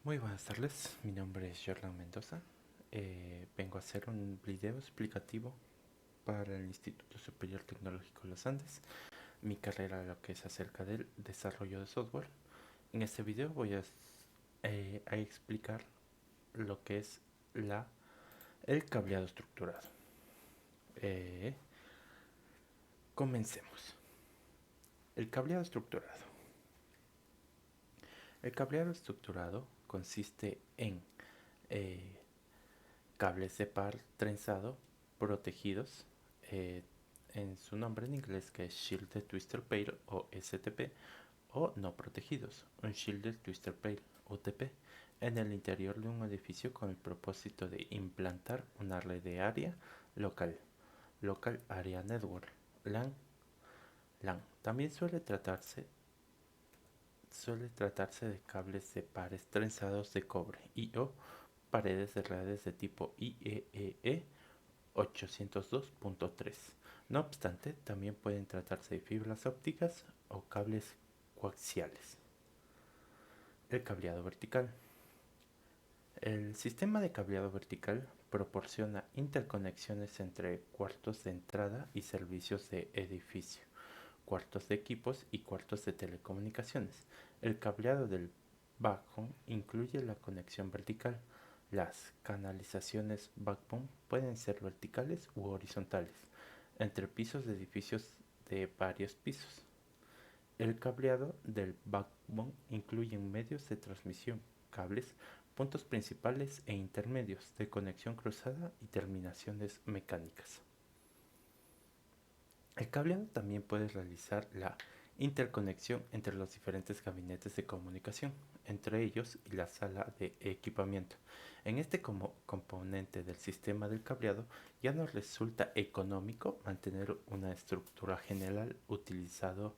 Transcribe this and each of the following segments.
Muy buenas tardes, mi nombre es Jordan Mendoza. Vengo a hacer un video explicativo para el Instituto Superior Tecnológico Los Andes. Mi carrera lo que es acerca del desarrollo de software. En este video voy a explicar lo que es el cableado estructurado. Eh, Comencemos. El cableado estructurado. El cableado estructurado consiste en eh, cables de par trenzado protegidos eh, en su nombre en inglés, que es Shielded Twisted Pair o STP, o no protegidos, un Shielded Twisted Pair UTP, en el interior de un edificio con el propósito de implantar una red de área local, Local Area Network, LAN. LAN. También suele tratarse de cables de pares trenzados de cobre y o paredes de redes de tipo IEEE 802.3. No obstante, también pueden tratarse de fibras ópticas o cables coaxiales. El cableado vertical. El sistema de cableado vertical proporciona interconexiones entre cuartos de entrada y servicios de edificio, cuartos de equipos y cuartos de telecomunicaciones. El cableado del backbone incluye la conexión vertical. Las canalizaciones backbone pueden ser verticales u horizontales entre pisos de edificios de varios pisos. El cableado del backbone incluye medios de transmisión, cables, puntos principales e intermedios de conexión cruzada y terminaciones mecánicas. El cableado también puede realizar la interconexión entre los diferentes gabinetes de comunicación, entre ellos y la sala de equipamiento. En este como componente del sistema del cableado ya nos resulta económico mantener una estructura general utilizada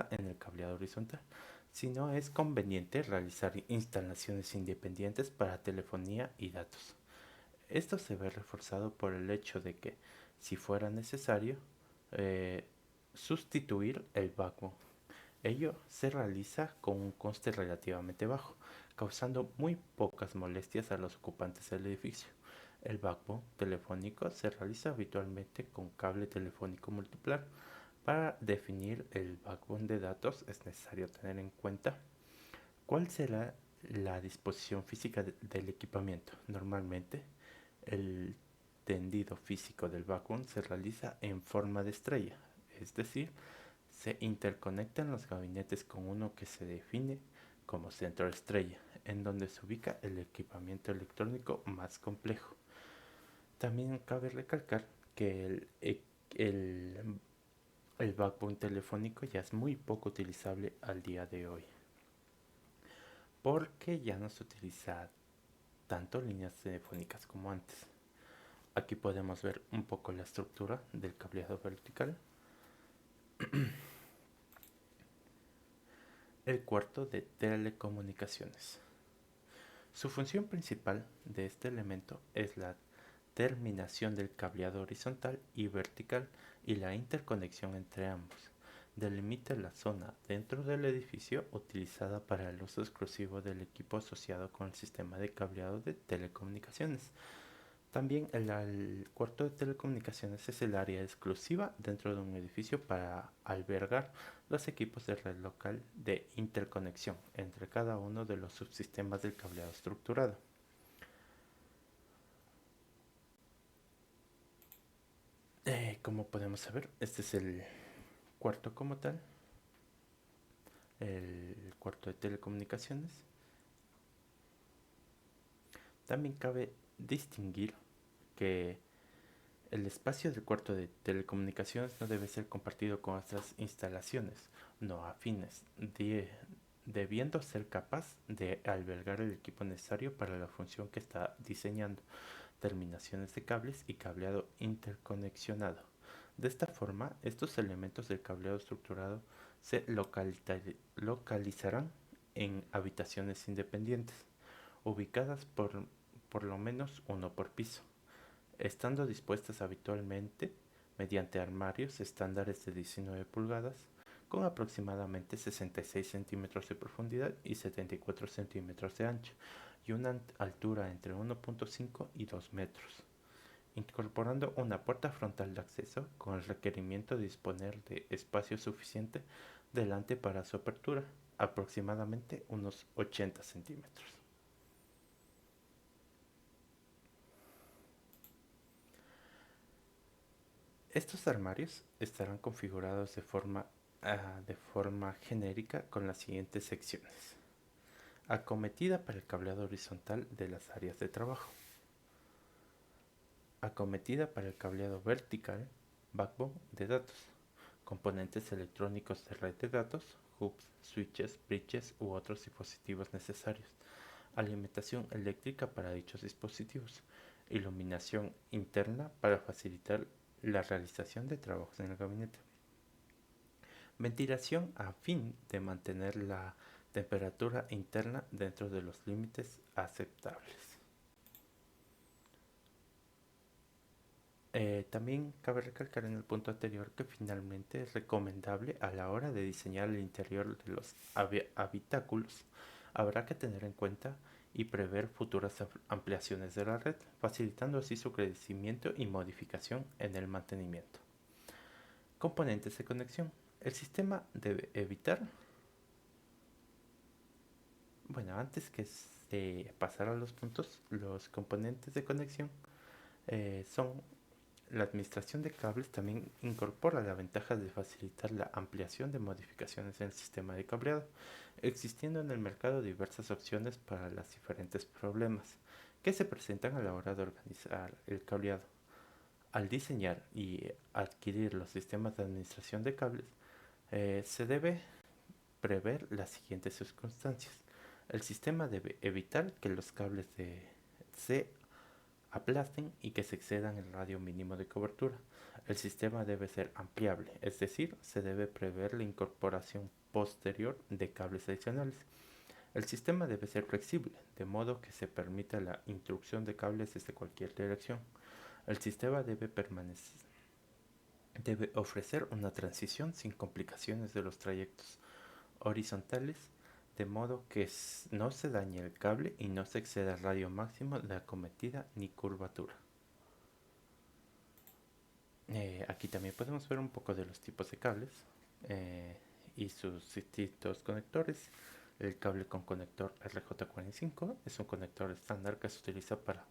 en el cableado horizontal, sino es conveniente realizar instalaciones independientes para telefonía y datos. Esto se ve reforzado por el hecho de que, si fuera necesario, eh, sustituir el backbone. Ello se realiza con un coste relativamente bajo, causando muy pocas molestias a los ocupantes del edificio. El backbone telefónico se realiza habitualmente con cable telefónico multiplar. Para definir el backbone de datos es necesario tener en cuenta cuál será la disposición física del equipamiento. Normalmente, el tendido físico del backbone se realiza en forma de estrella, es decir, se interconectan los gabinetes con uno que se define como centro estrella, en donde se ubica el equipamiento electrónico más complejo. También cabe recalcar que el, el backbone telefónico ya es muy poco utilizable al día de hoy, porque ya no se utiliza tanto líneas telefónicas como antes. Aquí podemos ver un poco la estructura del cableado vertical. El cuarto de telecomunicaciones. Su función principal de este elemento es la terminación del cableado horizontal y vertical y la interconexión entre ambos. Delimita la zona dentro del edificio utilizada para el uso exclusivo del equipo asociado con el sistema de cableado de telecomunicaciones. También el cuarto de telecomunicaciones es el área exclusiva dentro de un edificio para albergar los equipos de red local de interconexión entre cada uno de los subsistemas del cableado estructurado. Como podemos saber, este es el cuarto como tal, el cuarto de telecomunicaciones. También cabe distinguir que el espacio del cuarto de telecomunicaciones no debe ser compartido con otras instalaciones no afines, debiendo ser capaz de albergar el equipo necesario para la función que está diseñando, terminaciones de cables y cableado interconexionado. De esta forma, estos elementos del cableado estructurado se localizarán en habitaciones independientes, ubicadas por lo menos uno por piso, estando dispuestas habitualmente mediante armarios estándares de 19 pulgadas con aproximadamente 66 centímetros de profundidad y 74 centímetros de ancho, y una altura entre 1.5 y 2 metros, incorporando una puerta frontal de acceso con el requerimiento de disponer de espacio suficiente delante para su apertura, aproximadamente unos 80 centímetros. Estos armarios estarán configurados de forma genérica con las siguientes secciones. Acometida para el cableado horizontal de las áreas de trabajo. Acometida para el cableado vertical, backbone de datos. Componentes electrónicos de red de datos, hubs, switches, bridges u otros dispositivos necesarios. Alimentación eléctrica para dichos dispositivos. Iluminación interna para facilitar la realización de trabajos en el gabinete. Ventilación a fin de mantener la temperatura interna dentro de los límites aceptables. También cabe recalcar en el punto anterior que finalmente es recomendable a la hora de diseñar el interior de los habitáculos. Habrá que tener en cuenta y prever futuras ampliaciones de la red, facilitando así su crecimiento y modificación en el mantenimiento. Componentes de conexión. El sistema debe evitar, antes que pasar a los puntos, los componentes de conexión son la administración de cables. También incorpora la ventaja de facilitar la ampliación de modificaciones en el sistema de cableado, existiendo en el mercado diversas opciones para los diferentes problemas que se presentan a la hora de organizar el cableado. Al diseñar y adquirir los sistemas de administración de cables, se debe prever las siguientes circunstancias. El sistema debe evitar que los cables se aplasten y que se excedan el radio mínimo de cobertura. El sistema debe ser ampliable, es decir, se debe prever la incorporación posterior de cables adicionales. El sistema debe ser flexible, de modo que se permita la introducción de cables desde cualquier dirección. El sistema debe ofrecer una transición sin complicaciones de los trayectos horizontales, de modo que no se dañe el cable y no se exceda el radio máximo de acometida ni curvatura. Aquí también podemos ver un poco de los tipos de cables y sus distintos conectores. El cable con conector RJ45 es un conector estándar que se utiliza para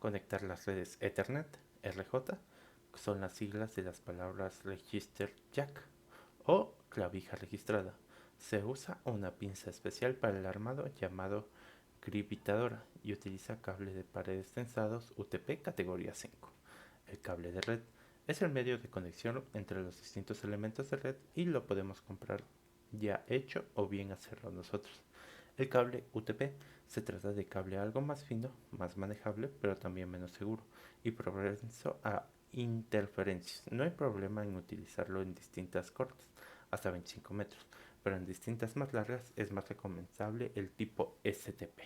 conectar las redes Ethernet. RJ son las siglas de las palabras Register Jack o clavija registrada. Se usa una pinza especial para el armado llamado cribitadora y utiliza cable de paredes tensados UTP categoría 5. El cable de red es el medio de conexión entre los distintos elementos de red y lo podemos comprar ya hecho o bien hacerlo nosotros. El cable UTP se trata de cable algo más fino, más manejable, pero también menos seguro y propenso a interferencias. No hay problema en utilizarlo en distintas cortas, hasta 25 metros, pero en distintas más largas es más recomendable el tipo STP.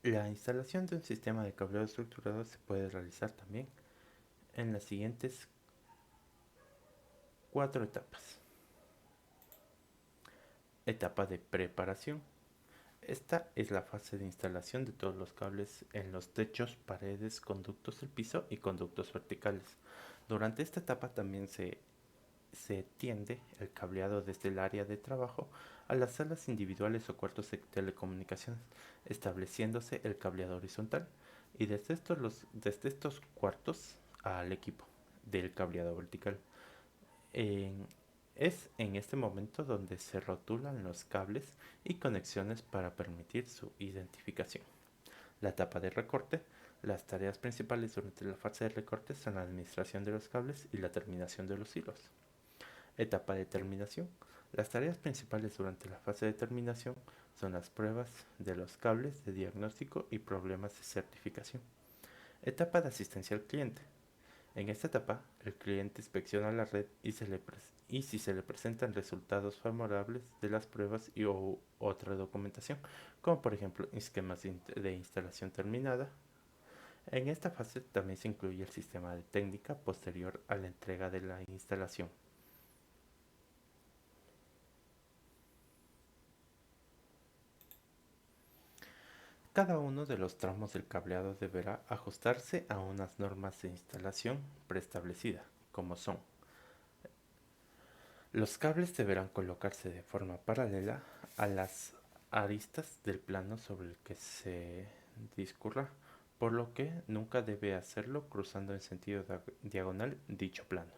La instalación de un sistema de cableado estructurado se puede realizar también en las siguientes 4 etapas. Etapa de preparación. Esta es la fase de instalación de todos los cables en los techos, paredes, conductos del piso y conductos verticales. Durante esta etapa también se tiende el cableado desde el área de trabajo a las salas individuales o cuartos de telecomunicaciones, estableciéndose el cableado horizontal y desde estos cuartos al equipo del cableado vertical. Es en este momento donde se rotulan los cables y conexiones para permitir su identificación. La etapa de recorte. Las tareas principales durante la fase de recorte son la administración de los cables y la terminación de los hilos. Etapa de terminación. Las tareas principales durante la fase de terminación son las pruebas de los cables de diagnóstico y problemas de certificación. Etapa de asistencia al cliente. En esta etapa, el cliente inspecciona la red y si se le presentan resultados favorables de las pruebas o otra documentación, como por ejemplo esquemas de instalación terminada, En esta fase también se incluye el sistema de técnica posterior a la entrega de la instalación. Cada uno de los tramos del cableado deberá ajustarse a unas normas de instalación preestablecidas, como son: los cables deberán colocarse de forma paralela a las aristas del plano sobre el que se discurra, por lo que nunca debe hacerlo cruzando en sentido diagonal dicho plano.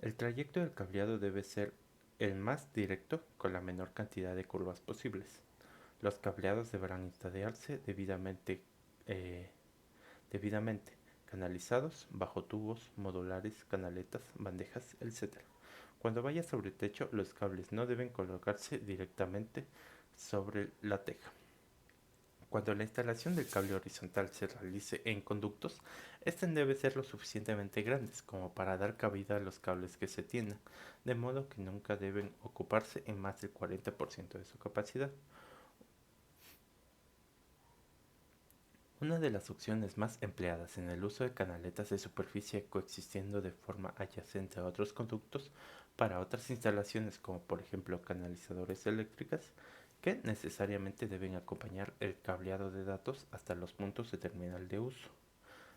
El trayecto del cableado debe ser el más directo con la menor cantidad de curvas posibles. Los cableados deberán installarse eh, debidamente canalizados bajo tubos, modulares, canaletas, bandejas, etc. Cuando vaya sobre el techo, los cables no deben colocarse directamente sobre la teja. Cuando la instalación del cable horizontal se realice en conductos, estos deben ser lo suficientemente grandes como para dar cabida a los cables que se tiendan, de modo que nunca deben ocuparse en más del 40% de su capacidad. Una de las opciones más empleadas en el uso de canaletas de superficie coexistiendo de forma adyacente a otros conductos para otras instalaciones, como por ejemplo canalizadores eléctricas, que necesariamente deben acompañar el cableado de datos hasta los puntos de terminal de uso.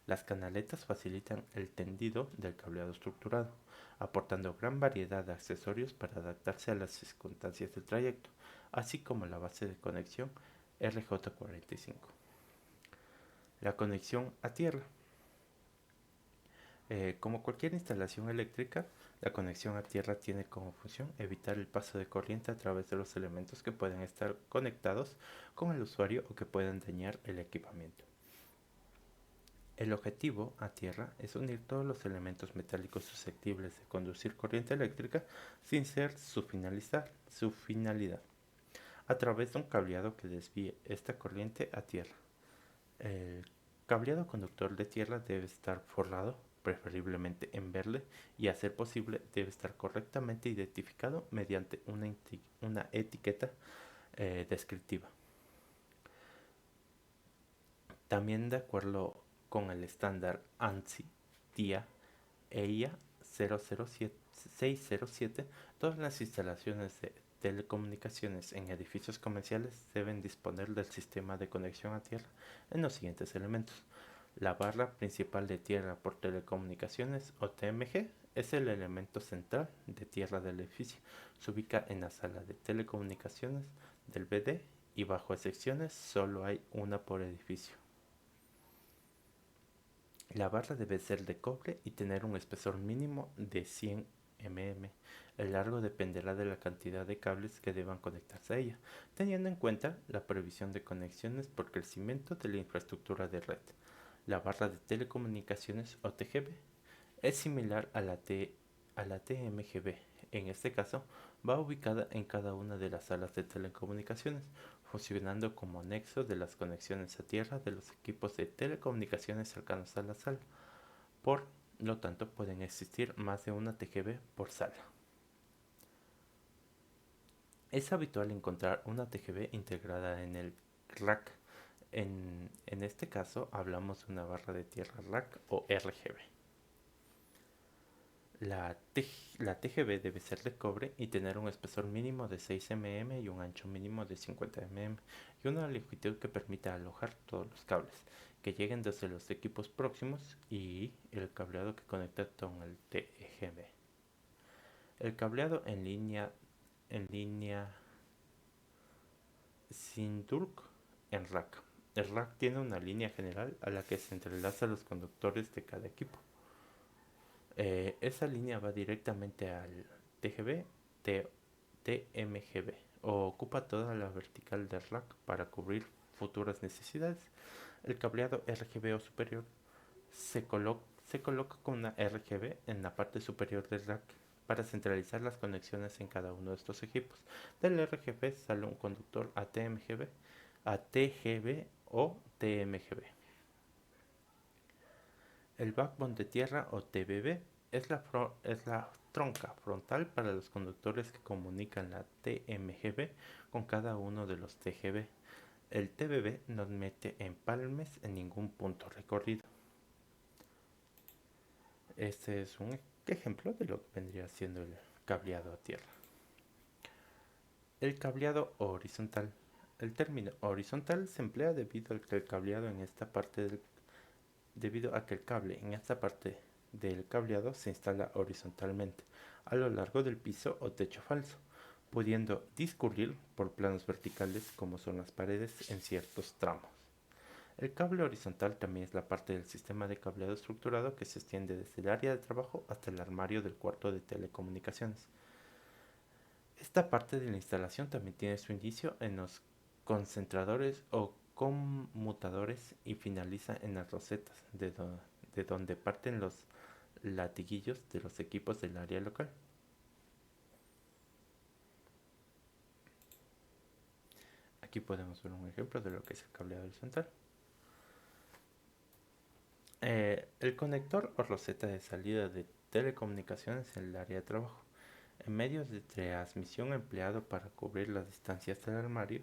Las canaletas facilitan el tendido del cableado estructurado, aportando gran variedad de accesorios para adaptarse a las circunstancias del trayecto, así como la base de conexión RJ45. La conexión a tierra. Como cualquier instalación eléctrica, la conexión a tierra tiene como función evitar el paso de corriente a través de los elementos que pueden estar conectados con el usuario o que puedan dañar el equipamiento. El objetivo a tierra es unir todos los elementos metálicos susceptibles de conducir corriente eléctrica sin ser su finalidad, a través de un cableado que desvíe esta corriente a tierra. El cableado conductor de tierra debe estar forrado, preferiblemente en verde, y a ser posible debe estar correctamente identificado mediante una etiqueta descriptiva. También, de acuerdo con el estándar ANSI TIA EIA 607, todas las instalaciones de telecomunicaciones en edificios comerciales deben disponer del sistema de conexión a tierra en los siguientes elementos. La barra principal de tierra por telecomunicaciones, o TMG, es el elemento central de tierra del edificio. Se ubica en la sala de telecomunicaciones del BD y bajo excepciones solo hay una por edificio. La barra debe ser de cobre y tener un espesor mínimo de 100 mm. El largo dependerá de la cantidad de cables que deban conectarse a ella, teniendo en cuenta la previsión de conexiones por crecimiento de la infraestructura de red. La barra de telecomunicaciones, o TGB, es similar a la TMGB. En este caso, va ubicada en cada una de las salas de telecomunicaciones, funcionando como nexo de las conexiones a tierra de los equipos de telecomunicaciones cercanos a la sala. Por lo tanto, pueden existir más de una TGB por sala. Es habitual encontrar una TGB integrada en el rack. En este caso, hablamos de una barra de tierra rack o RGB. La TGB debe ser de cobre y tener un espesor mínimo de 6 mm y un ancho mínimo de 50 mm y una longitud que permita alojar todos los cables que lleguen desde los equipos próximos y el cableado que conecta con el TGB. El cableado en línea SYNDURC en rack. El rack tiene una línea general a la que se entrelazan los conductores de cada equipo. Esa línea va directamente al TGB, TMGB, o ocupa toda la vertical del rack para cubrir futuras necesidades. El cableado RGB o superior se coloca con una RGB en la parte superior del rack para centralizar las conexiones en cada uno de estos equipos. Del RGB sale un conductor a TMGB, a TGB o TMGB. El backbone de tierra, o TBB, es la tronca frontal para los conductores que comunican la TMGB con cada uno de los TGB. El TBB no mete empalmes en ningún punto recorrido. Este es un ejemplo de lo que vendría siendo el cableado a tierra. El cableado horizontal. El término horizontal se emplea debido a que el cableado en esta parte del, debido a que el cable en esta parte del cableado se instala horizontalmente a lo largo del piso o techo falso, pudiendo discurrir por planos verticales como son las paredes en ciertos tramos. El cable horizontal también es la parte del sistema de cableado estructurado que se extiende desde el área de trabajo hasta el armario del cuarto de telecomunicaciones. Esta parte de la instalación también tiene su inicio en los concentradores o conmutadores y finaliza en las rosetas, de donde parten los latiguillos de los equipos del área local. Aquí podemos ver un ejemplo de lo que es el cableado horizontal. El conector o roseta de salida de telecomunicaciones en el área de trabajo. En medios de transmisión empleado para cubrir las distancias del armario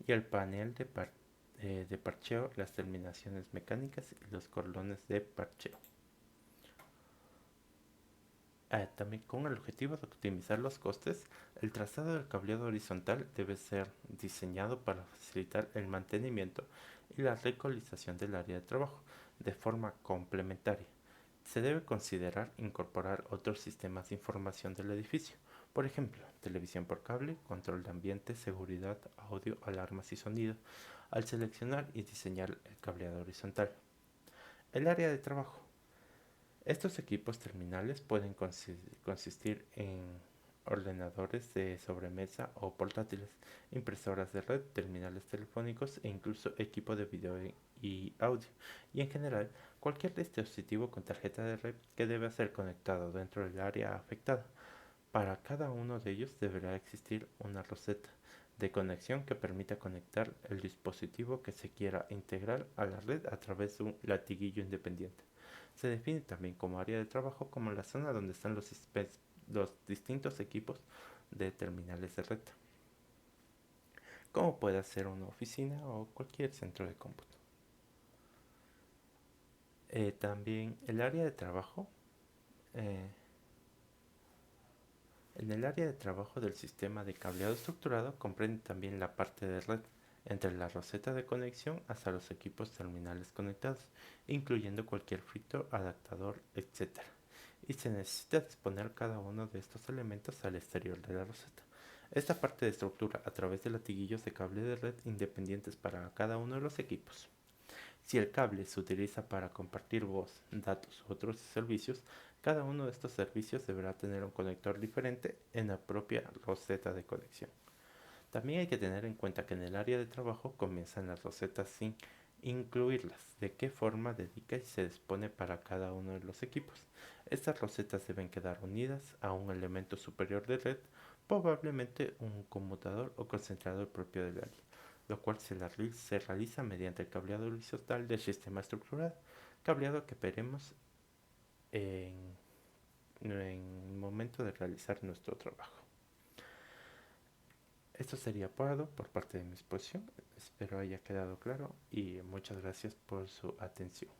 y el panel de parcheo, las terminaciones mecánicas y los cordones de parcheo. También con el objetivo de optimizar los costes, el trazado del cableado horizontal debe ser diseñado para facilitar el mantenimiento y la localización del área de trabajo de forma complementaria. Se debe considerar incorporar otros sistemas de información del edificio, por ejemplo, televisión por cable, control de ambiente, seguridad, audio, alarmas y sonido, al seleccionar y diseñar el cableado horizontal. El área de trabajo. Estos equipos terminales pueden consistir en ordenadores de sobremesa o portátiles, impresoras de red, terminales telefónicos e incluso equipo de video y audio, y en general cualquier dispositivo con tarjeta de red que debe ser conectado dentro del área afectada. Para cada uno de ellos deberá existir una roseta de conexión que permita conectar el dispositivo que se quiera integrar a la red a través de un latiguillo independiente. Se define también como área de trabajo como la zona donde están los distintos equipos de terminales de red, como puede ser una oficina o cualquier centro de cómputo. También el área de trabajo. En el área de trabajo del sistema de cableado estructurado comprende también la parte de red, entre la roseta de conexión hasta los equipos terminales conectados, incluyendo cualquier filtro, adaptador, etc. Y se necesita disponer cada uno de estos elementos al exterior de la roseta. Esta parte de estructura a través de latiguillos de cable de red independientes para cada uno de los equipos. Si el cable se utiliza para compartir voz, datos u otros servicios, cada uno de estos servicios deberá tener un conector diferente en la propia roseta de conexión. También hay que tener en cuenta que en el área de trabajo comienzan las rosetas sin incluirlas, de qué forma dedica y se dispone para cada uno de los equipos. Estas rosetas deben quedar unidas a un elemento superior de red, probablemente un conmutador o concentrador propio del área, lo cual se realiza mediante el cableado horizontal del sistema estructurado, cableado que veremos en el momento de realizar nuestro trabajo. Esto sería todo por parte de mi exposición. Espero haya quedado claro y muchas gracias por su atención.